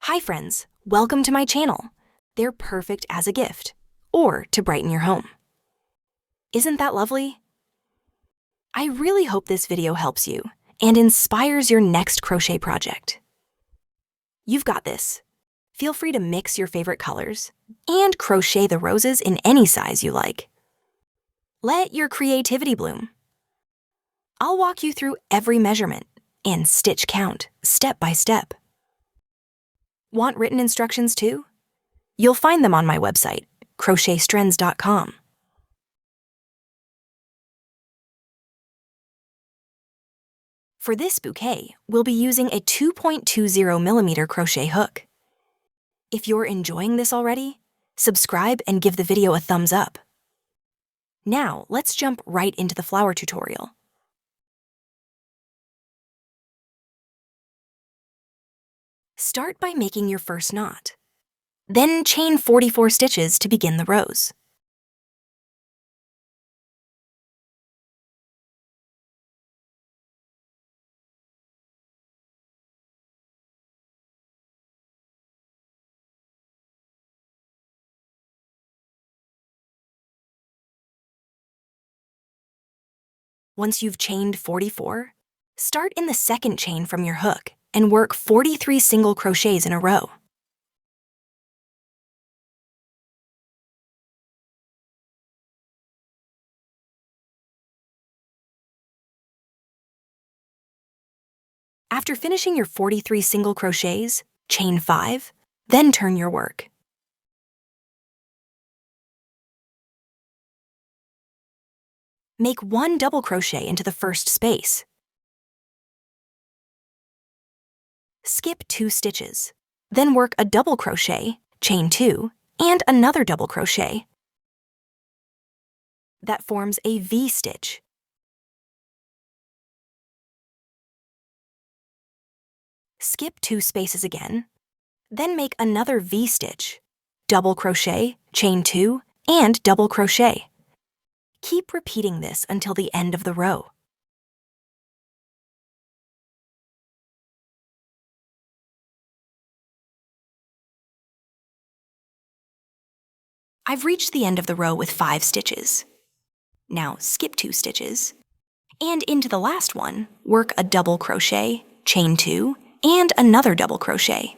Hi friends, welcome to my channel. They're perfect as a gift or to brighten your home. Isn't that lovely? I really hope this video helps you and inspires your next crochet project. You've got this. Feel free to mix your favorite colors and crochet the roses in any size you like. Let your creativity bloom. I'll walk you through every measurement and stitch count step by step. Want written instructions too? You'll find them on my website, crochetstrends.com. For this bouquet, we'll be using a 2.20mm crochet hook. If you're enjoying this already, subscribe and give the video a thumbs up. Now, let's jump right into the flower tutorial. Start by making your first knot. Then chain 44 stitches to begin the rose. Once you've chained 44, start in the second chain from your hook and work 43 single crochets in a row. After finishing your 43 single crochets, chain 5, then turn your work. Make 1 double crochet into the first space. Skip 2 stitches, then work a double crochet, chain 2, and another double crochet. That forms a V-stitch. Skip 2 spaces again, then make another V-stitch, double crochet, chain 2, and double crochet. Keep repeating this until the end of the row. I've reached the end of the row with 5 stitches. Now skip 2 stitches, and into the last one, work a double crochet, chain 2, and another double crochet.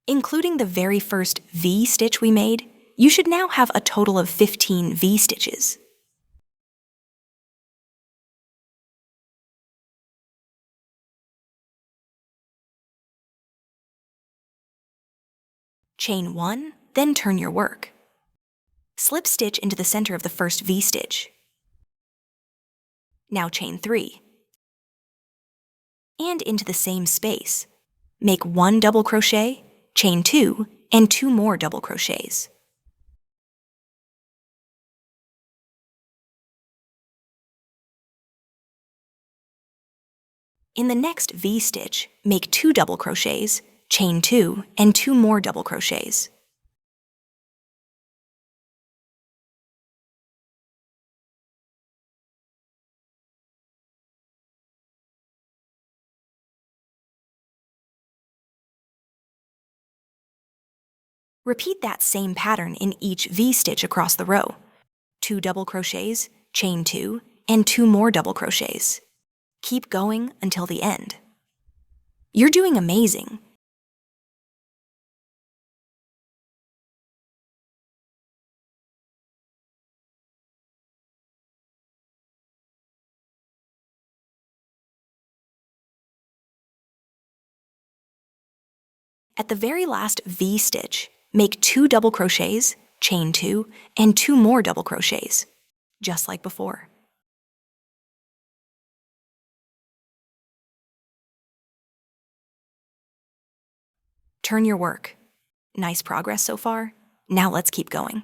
Including the very first V-stitch we made, you should now have a total of 15 V-stitches. Chain 1, then turn your work. Slip stitch into the center of the first V-stitch. Now chain 3. And into the same space, make 1 double crochet, chain 2, and 2 more double crochets. In the next V-stitch, make 2 double crochets, chain 2, and 2 more double crochets. Repeat that same pattern in each V-stitch across the row. 2 double crochets, chain 2, and 2 more double crochets. Keep going until the end. You're doing amazing. At the very last V-stitch, make 2 double crochets, chain 2, and 2 more double crochets, just like before. Turn your work. Nice progress so far. Now let's keep going.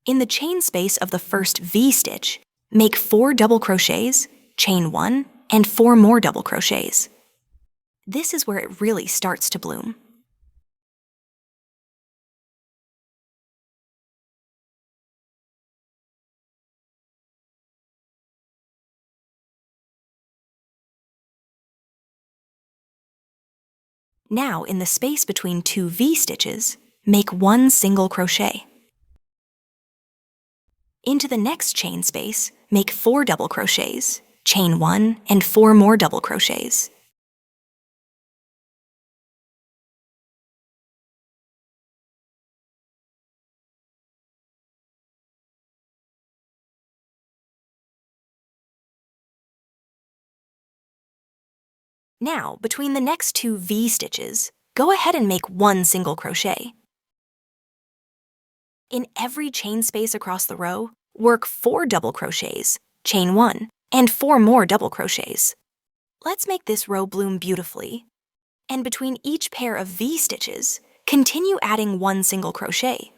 In the chain space of the first V-stitch, make 4 double crochets, chain 1, and 4 more double crochets. This is where it really starts to bloom. Now, in the space between two V-stitches, make one single crochet. Into the next chain space, make 4 double crochets, chain 1, and 4 more double crochets. Now, between the next two V-stitches, go ahead and make 1 single crochet. In every chain space across the row, work 4 double crochets, chain 1, and 4 more double crochets. Let's make this row bloom beautifully. And between each pair of V-stitches, continue adding 1 single crochet.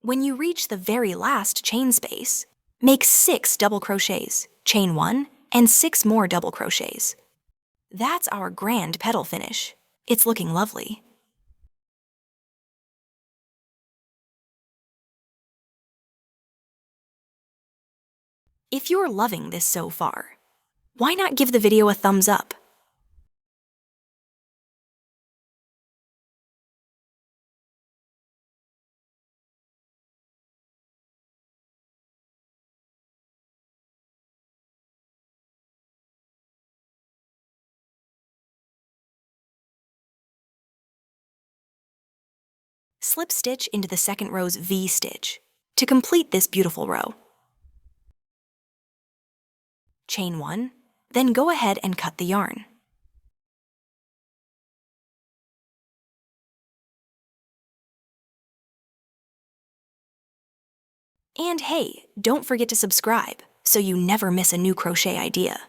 When you reach the very last chain space, make 6 double crochets, chain 1, and 6 more double crochets. That's our grand petal finish. It's looking lovely. If you're loving this so far, why not give the video a thumbs up? Slip stitch into the second row's V-stitch to complete this beautiful row. Chain 1, then go ahead and cut the yarn. And hey, don't forget to subscribe so you never miss a new crochet idea.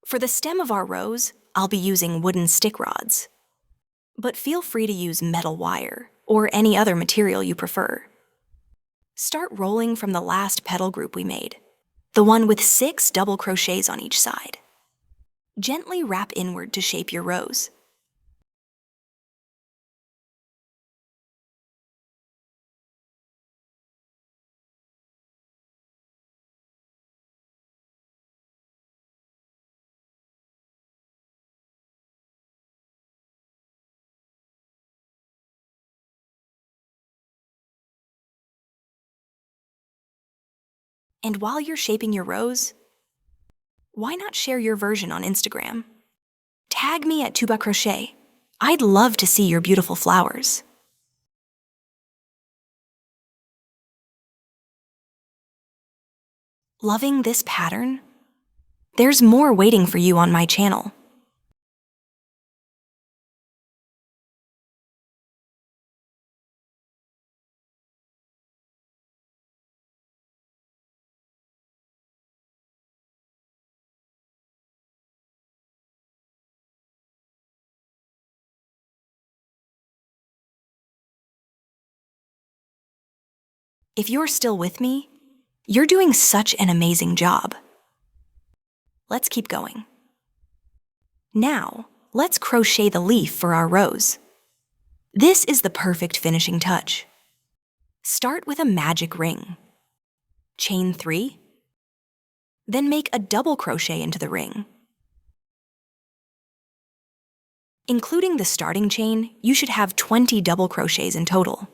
For the stem of our rose, I'll be using wooden stick rods. But feel free to use metal wire or any other material you prefer. Start rolling from the last petal group we made, the one with 6 double crochets on each side. Gently wrap inward to shape your rose. And while you're shaping your rose, why not share your version on Instagram? Tag me at Tuba Crochet. I'd love to see your beautiful flowers. Loving this pattern? There's more waiting for you on my channel. If you're still with me, you're doing such an amazing job. Let's keep going. Now, let's crochet the leaf for our rose. This is the perfect finishing touch. Start with a magic ring. Chain 3. Then make a double crochet into the ring. Including the starting chain, you should have 20 double crochets in total.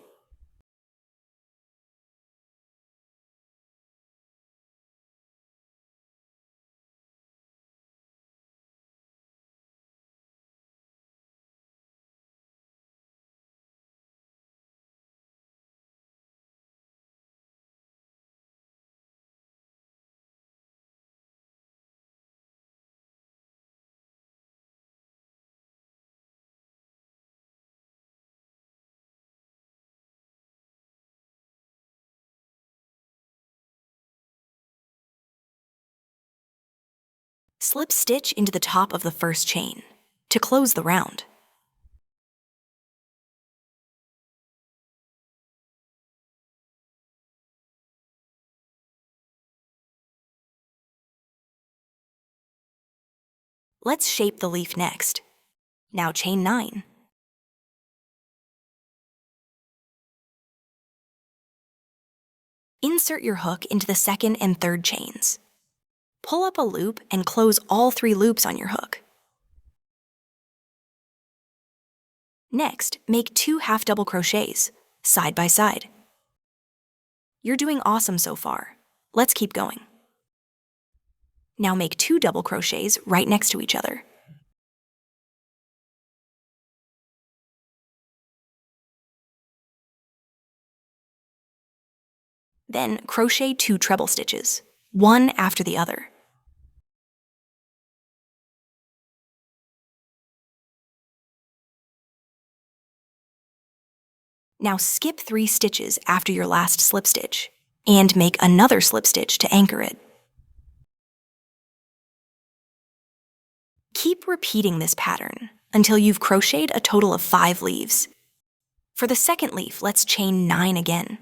Slip stitch into the top of the first chain to close the round. Let's shape the leaf next. Now chain 9. Insert your hook into the second and third chains. Pull up a loop and close all 3 loops on your hook. Next, make 2 half double crochets, side by side. You're doing awesome so far. Let's keep going. Now make 2 double crochets right next to each other. Then crochet 2 treble stitches, one after the other. Now skip 3 stitches after your last slip stitch and make another slip stitch to anchor it. Keep repeating this pattern until you've crocheted a total of 5 leaves. For the second leaf, let's chain 9 again.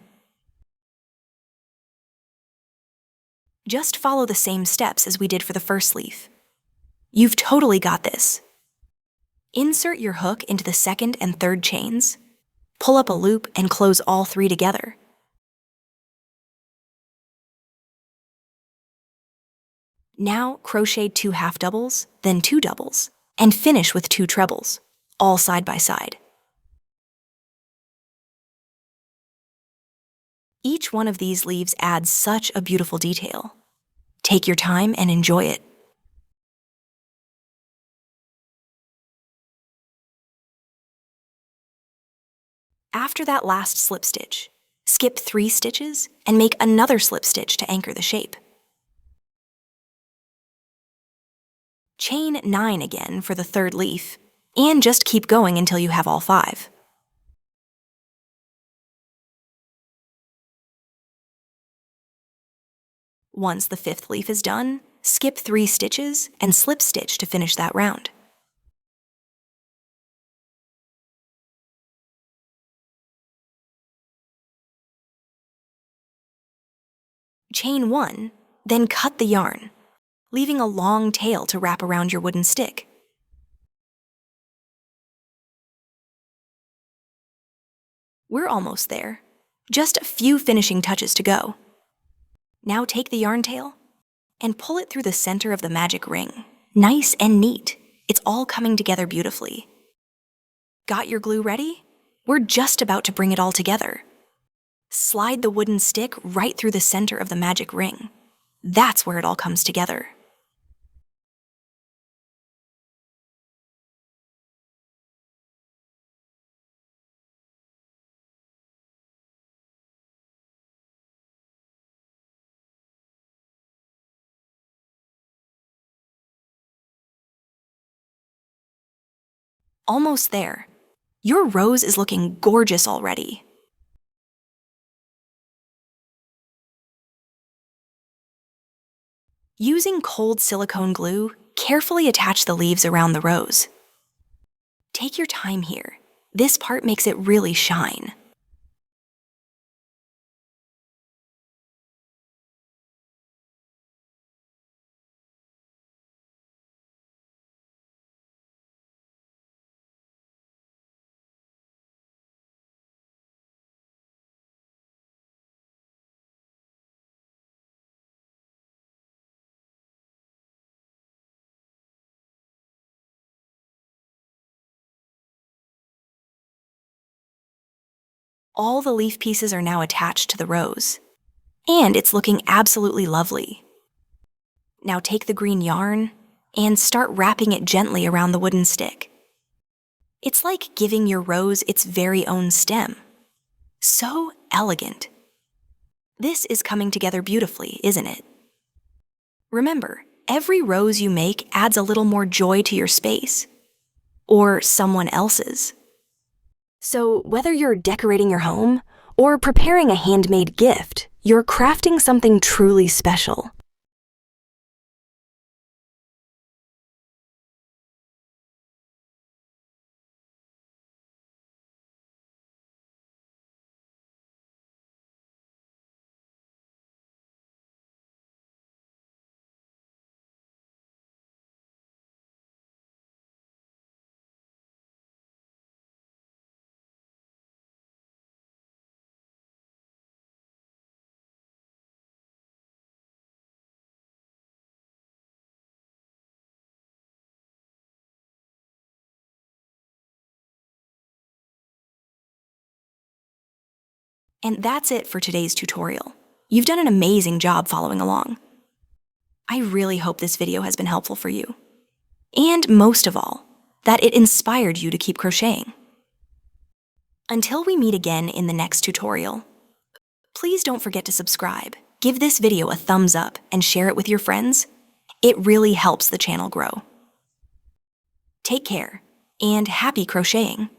Just follow the same steps as we did for the first leaf. You've totally got this. Insert your hook into the second and third chains, pull up a loop and close all 3 together. Now crochet 2 half doubles, then 2 doubles, and finish with 2 trebles, all side by side. Each one of these leaves adds such a beautiful detail. Take your time and enjoy it. After that last slip stitch, skip 3 stitches and make another slip stitch to anchor the shape. Chain 9 again for the third leaf, and just keep going until you have all 5. Once the 5th leaf is done, skip 3 stitches and slip stitch to finish that round. Chain 1, then cut the yarn, leaving a long tail to wrap around your wooden stick. We're almost there. Just a few finishing touches to go. Now take the yarn tail and pull it through the center of the magic ring. Nice and neat. It's all coming together beautifully. Got your glue ready? We're just about to bring it all together. Slide the wooden stick right through the center of the magic ring. That's where it all comes together. Almost there. Your rose is looking gorgeous already. Using cold silicone glue, carefully attach the leaves around the rose. Take your time here. This part makes it really shine. All the leaf pieces are now attached to the rose, and it's looking absolutely lovely. Now take the green yarn and start wrapping it gently around the wooden stick. It's like giving your rose its very own stem. So elegant. This is coming together beautifully, isn't it? Remember, every rose you make adds a little more joy to your space, or someone else's. So whether you're decorating your home or preparing a handmade gift, you're crafting something truly special. And that's it for today's tutorial. You've done an amazing job following along. I really hope this video has been helpful for you. And most of all, that it inspired you to keep crocheting. Until we meet again in the next tutorial, please don't forget to subscribe, give this video a thumbs up, and share it with your friends. It really helps the channel grow. Take care, and happy crocheting!